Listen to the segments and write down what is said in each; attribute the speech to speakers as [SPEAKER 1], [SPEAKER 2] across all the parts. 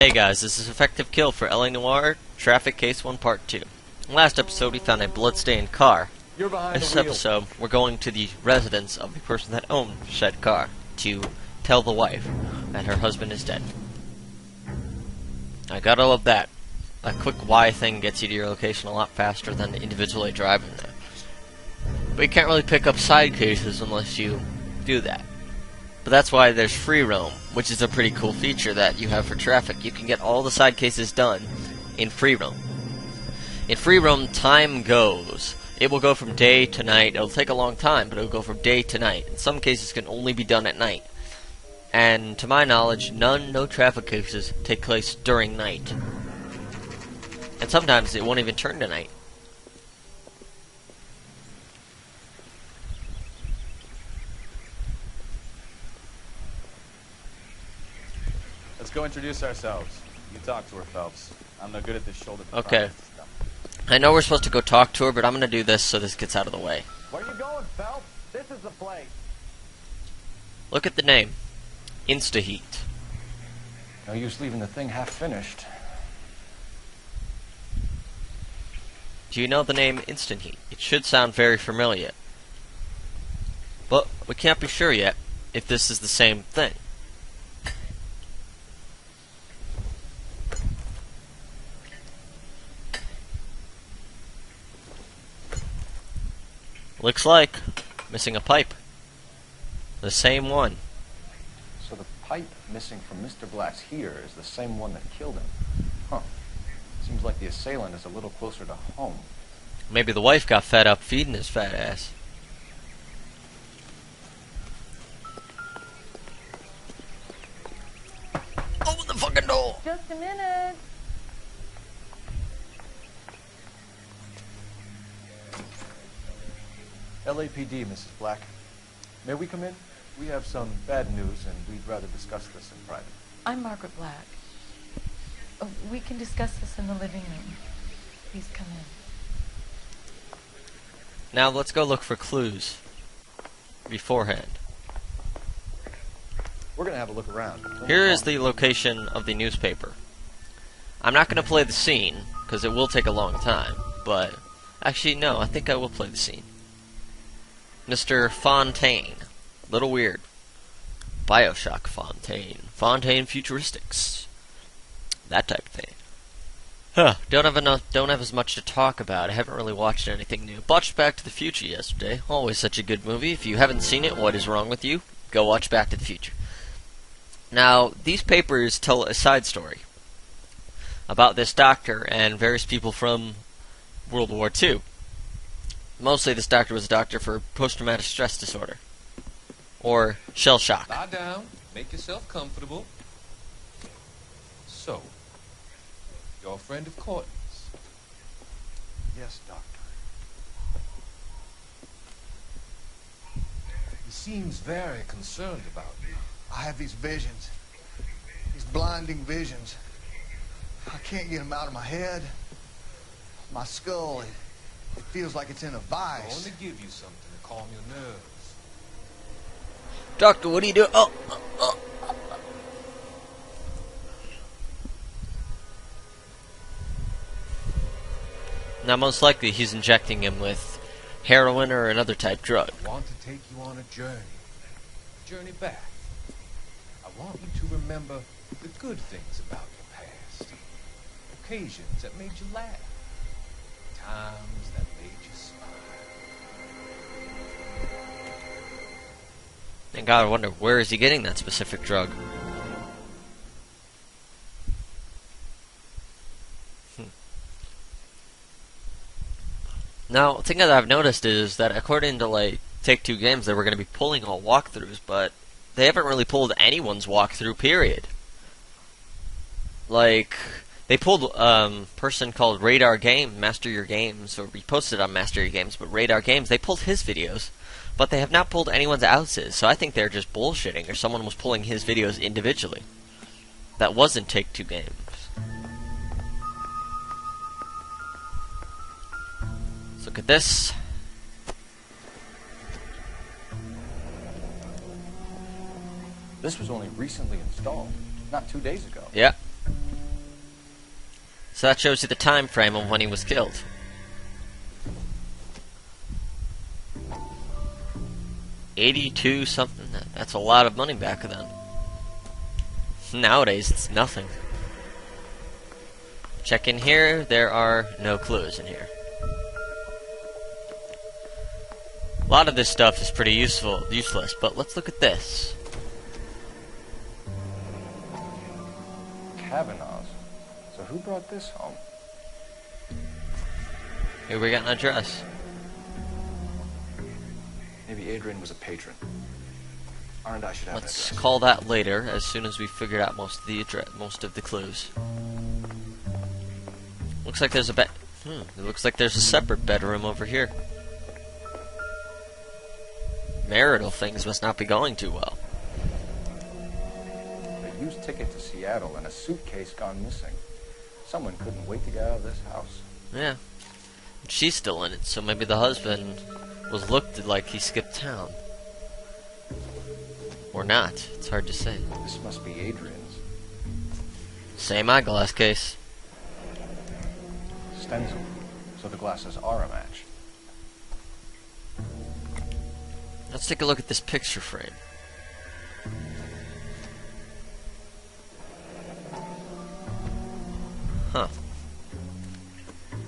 [SPEAKER 1] Hey guys, this is Effective Kill for LA Noire, Traffic Case 1 Part 2. In the last episode we found a bloodstained car.
[SPEAKER 2] You're behind
[SPEAKER 1] This
[SPEAKER 2] the wheel.
[SPEAKER 1] episode we're going to the residence of the person that owned said car to tell the wife that her husband is dead. I gotta love that. A quick Y thing gets you to your location a lot faster than individually driving there. But you can't really pick up side cases unless you do that. But that's why there's free roam, which is a pretty cool feature that you have for traffic. You can get all the side cases done in free roam. In free roam, time goes. It will go from day to night. It'll take a long time, but it'll go from day to night. In some cases, can only be done at night. And to my knowledge, no traffic cases take place during night. And sometimes it won't even turn to night.
[SPEAKER 2] Let's go introduce ourselves. You talk to her, Phelps. I'm no good at this shoulder.
[SPEAKER 1] Okay. I know we're supposed to go talk to her, but I'm going to do this so this gets out of the way.
[SPEAKER 2] Where you going, Phelps? This is the place.
[SPEAKER 1] Look at the name. Instaheat.
[SPEAKER 3] No use leaving the thing half finished.
[SPEAKER 1] Do you know the name Instant Heat? It should sound very familiar. But we can't be sure yet if this is the same thing. Looks like missing a pipe. The same one.
[SPEAKER 3] So the pipe missing from Mr. Black's here is the same one that killed him. Huh. Seems like the assailant is a little closer to home.
[SPEAKER 1] Maybe the wife got fed up feeding his fat ass. Open the fucking door!
[SPEAKER 4] Just a minute.
[SPEAKER 3] LAPD, Mrs. Black. May we come in? We have some bad news, and we'd rather discuss this in private.
[SPEAKER 4] I'm Margaret Black. We can discuss this in the living room. Please come in.
[SPEAKER 1] Now let's go look for clues beforehand.
[SPEAKER 3] We're gonna have a look around.
[SPEAKER 1] Here is the location of the newspaper. I'm not going to play the scene, because it will take a long time, but... Actually, no, I think I will play the scene. Mr. Fontaine. Little weird. Bioshock Fontaine. Fontaine Futuristics. That type of thing. Huh. Don't have as much to talk about. I haven't really watched anything new. Watched Back to the Future yesterday. Always such a good movie. If you haven't seen it, what is wrong with you? Go watch Back to the Future. Now, these papers tell a side story about this doctor and various people from World War II. Mostly this doctor was a doctor for post-traumatic stress disorder. Or shell shock.
[SPEAKER 5] Lie down. Make yourself comfortable. So, you're a friend of Courtney's.
[SPEAKER 3] Yes, Doctor.
[SPEAKER 5] He seems very concerned about you.
[SPEAKER 6] I have these visions, these blinding visions. I can't get them out of my head. My skull, it feels like it's in a
[SPEAKER 5] I
[SPEAKER 6] vice.
[SPEAKER 5] want to give you something to calm your nerves.
[SPEAKER 1] Doctor, what are you doing? Oh. Now, most likely, he's injecting him with heroin or another type drug.
[SPEAKER 5] I want to take you on a journey back. I want you to remember the good things about your past, occasions that made you laugh, times that made you smile.
[SPEAKER 1] And God, I wonder, where is he getting that specific drug? Now, the thing that I've noticed is that according to, like, Take-Two Games, they were going to be pulling all walkthroughs, but they haven't really pulled anyone's walkthrough, period. Like, they pulled person called Radar Game, Master Your Games, or reposted on Master Your Games, but Radar Games, they pulled his videos, but they have not pulled anyone's else's, so I think they're just bullshitting, or someone was pulling his videos individually. That wasn't Take-Two Games. Let's look at this.
[SPEAKER 3] This was only recently installed, not 2 days ago.
[SPEAKER 1] Yeah. So that shows you the time frame of when he was killed. $82 something. That's a lot of money back then. Nowadays, it's nothing. Check in here. There are no clues in here. A lot of this stuff is pretty useless, but let's look at this.
[SPEAKER 3] Kavanaugh's. So who brought this home?
[SPEAKER 1] Here we got an address.
[SPEAKER 3] Maybe Adrian was a patron. And I should have
[SPEAKER 1] Let's
[SPEAKER 3] an address.
[SPEAKER 1] call that later, as soon as we figured out most of the clues. Looks like there's a it looks like there's a separate bedroom over here. Marital things must not be going too well.
[SPEAKER 3] A used ticket to Seattle and a suitcase gone missing. Someone couldn't wait to get out of this house.
[SPEAKER 1] Yeah. She's still in it, so maybe the husband was looked like he skipped town. Or not. It's hard to say.
[SPEAKER 3] This must be Adrian's.
[SPEAKER 1] Same eyeglass case.
[SPEAKER 3] Stencil. So the glasses are a match.
[SPEAKER 1] Let's take a look at this picture frame. Huh.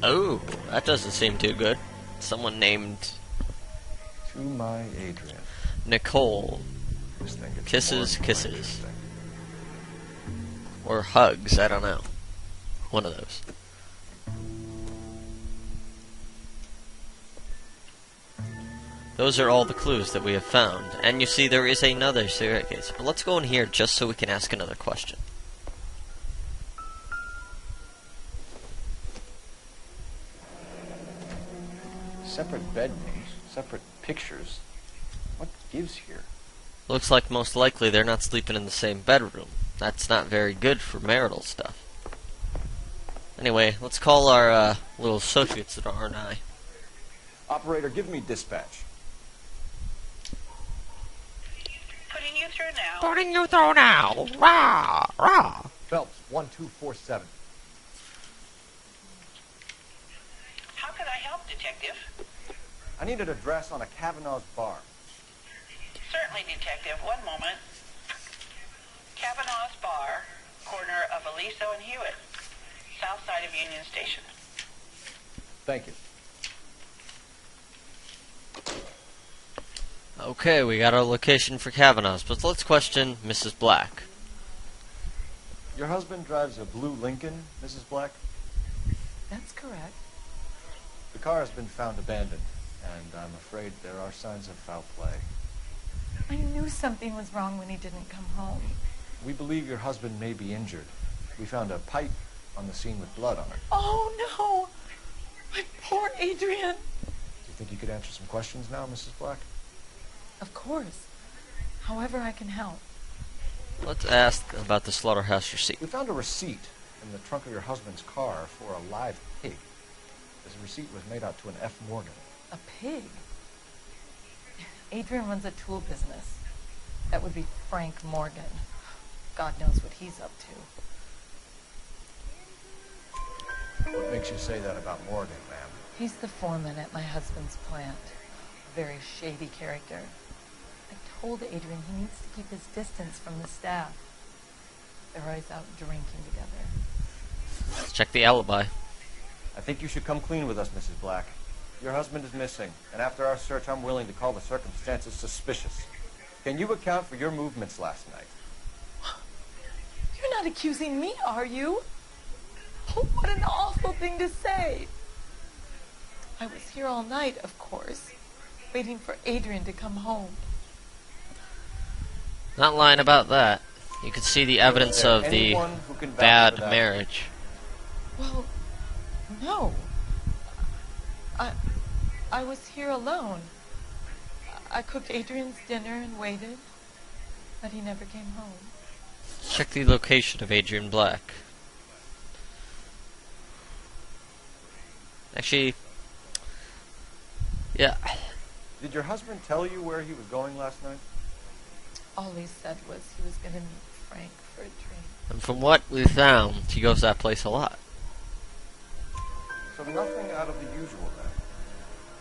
[SPEAKER 1] Oh, that doesn't seem too good. Someone named
[SPEAKER 3] To my Adrian.
[SPEAKER 1] Nicole.
[SPEAKER 3] This thing gets
[SPEAKER 1] Kisses,
[SPEAKER 3] more
[SPEAKER 1] kisses.
[SPEAKER 3] interesting.
[SPEAKER 1] Or hugs, I don't know. One of those. Those are all the clues that we have found. And you see there is another cigarette case. But let's go in here just so we can ask another question.
[SPEAKER 3] Separate bedrooms, separate pictures. What gives here?
[SPEAKER 1] Looks like most likely they're not sleeping in the same bedroom. That's not very good for marital stuff. Anyway, let's call our little associates at R&I.
[SPEAKER 3] Operator, give me dispatch.
[SPEAKER 7] Putting you through now.
[SPEAKER 1] Putting you through now. Rah, rah.
[SPEAKER 3] Phelps, 1247.
[SPEAKER 7] How can I help, Detective?
[SPEAKER 3] I need an address on a Kavanaugh's bar.
[SPEAKER 7] Certainly, Detective. One moment. Kavanaugh's Bar, corner of Aliso and Hewitt, south side of Union Station.
[SPEAKER 3] Thank you.
[SPEAKER 1] Okay, we got our location for Kavanaugh's, but let's question Mrs. Black.
[SPEAKER 3] Your husband drives a blue Lincoln, Mrs. Black?
[SPEAKER 4] That's correct.
[SPEAKER 3] The car has been found abandoned, and I'm afraid there are signs of foul play.
[SPEAKER 4] I knew something was wrong when he didn't come home.
[SPEAKER 3] We believe your husband may be injured. We found a pipe on the scene with blood on it.
[SPEAKER 4] Oh, no! My poor Adrian!
[SPEAKER 3] Do you think you could answer some questions now, Mrs. Black?
[SPEAKER 4] Of course. However I can help.
[SPEAKER 1] Let's ask about the slaughterhouse receipt.
[SPEAKER 3] We found a receipt in the trunk of your husband's car for a live pig. This receipt was made out to an F. Morgan.
[SPEAKER 4] A pig? Adrian runs a tool business. That would be Frank Morgan. God knows what he's up to.
[SPEAKER 3] What makes you say that about Morgan, ma'am?
[SPEAKER 4] He's the foreman at my husband's plant. A very shady character. I told Adrian he needs to keep his distance from the staff. They're always out drinking together.
[SPEAKER 1] Let's check the alibi.
[SPEAKER 3] I think you should come clean with us, Mrs. Black. Your husband is missing, and after our search, I'm willing to call the circumstances suspicious. Can you account for your movements last night?
[SPEAKER 4] You're not accusing me, are you? Oh, what an awful thing to say. I was here all night, of course, waiting for Adrian to come home.
[SPEAKER 1] Not lying about that. You can see the evidence of the bad marriage.
[SPEAKER 4] Well, no. I was here alone. I cooked Adrian's dinner and waited, but he never came home.
[SPEAKER 1] Check the location of Adrian Black. Actually, yeah.
[SPEAKER 3] Did your husband tell you where he was going last night?
[SPEAKER 4] All he said was he was going to meet Frank for a drink.
[SPEAKER 1] And from what we found, he goes to that place a lot.
[SPEAKER 3] So nothing out of the usual then.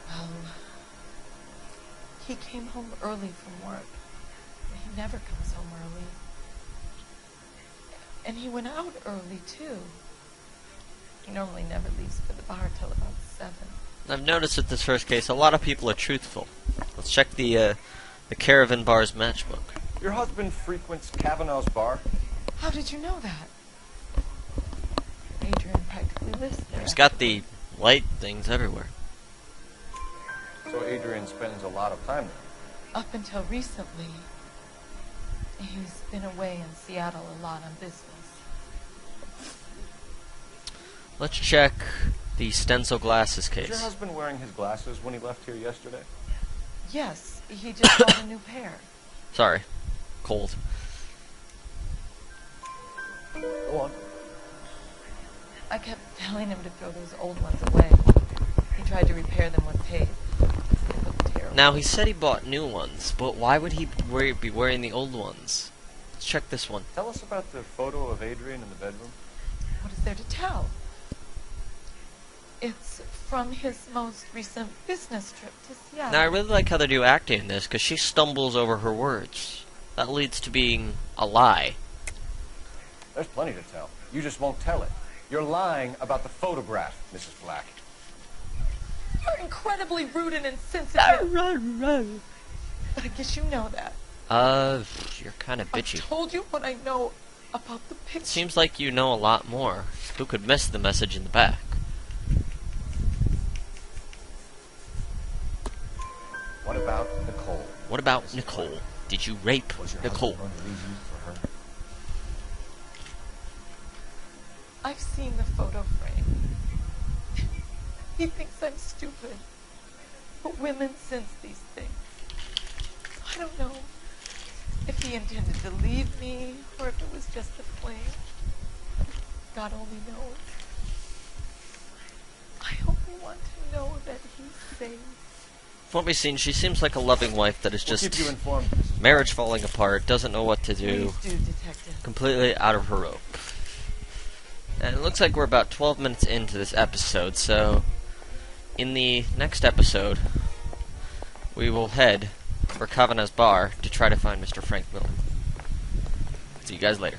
[SPEAKER 4] Well, he came home early from work. He never comes home early. And he went out early, too. He normally never leaves for the bar till about 7.
[SPEAKER 1] I've noticed with this first case, a lot of people are truthful. Let's check the Caravan Bar's matchbook.
[SPEAKER 3] Your husband frequents Kavanaugh's bar?
[SPEAKER 4] How did you know that? Adrian practically lives there.
[SPEAKER 1] He's got the light things everywhere.
[SPEAKER 3] So Adrian spends a lot of time there.
[SPEAKER 4] Up until recently, he's been away in Seattle a lot on business.
[SPEAKER 1] Let's check the stencil glasses
[SPEAKER 3] Was your
[SPEAKER 1] case.
[SPEAKER 3] husband wearing his glasses when he left here yesterday?
[SPEAKER 4] Yes, he just bought a new pair.
[SPEAKER 1] Sorry. Cold.
[SPEAKER 3] Go on.
[SPEAKER 4] I kept telling him to throw those old ones away. He tried to repair them with tape. They looked terrible.
[SPEAKER 1] Now, he said he bought new ones, but why would he be wearing the old ones? Let's check this one.
[SPEAKER 3] Tell us about the photo of Adrian in the bedroom.
[SPEAKER 4] What is there to tell? It's from his most recent business trip to Seattle.
[SPEAKER 1] Now, I really like how they do acting in this, because she stumbles over her words. That leads to being a lie.
[SPEAKER 3] There's plenty to tell. You just won't tell it. You're lying about the photograph, Mrs. Black.
[SPEAKER 4] You're incredibly rude and insensitive. But I guess you know that.
[SPEAKER 1] You're kind of bitchy.
[SPEAKER 4] I've told you what I know about the picture.
[SPEAKER 1] Seems like you know a lot more. Who could miss the message in the back?
[SPEAKER 3] What about Nicole?
[SPEAKER 1] What about Nicole? Did you rape Nicole?
[SPEAKER 3] Going to leave you for her?
[SPEAKER 4] I've seen the photo frame. He thinks I'm stupid. But women sense these things. I don't know if he intended to leave me or if it was just a fling. God only knows. I only want to know that he's safe.
[SPEAKER 1] From what we've seen, she seems like a loving wife that is
[SPEAKER 3] We'll
[SPEAKER 1] just
[SPEAKER 3] keep you informed, Mrs. Black.
[SPEAKER 1] marriage falling apart, doesn't know what to do,
[SPEAKER 4] Please do, detective.
[SPEAKER 1] completely out of her rope. And it looks like we're about 12 minutes into this episode, so in the next episode, we will head for Kavanaugh's bar to try to find Mr. Frank Miller. See you guys later.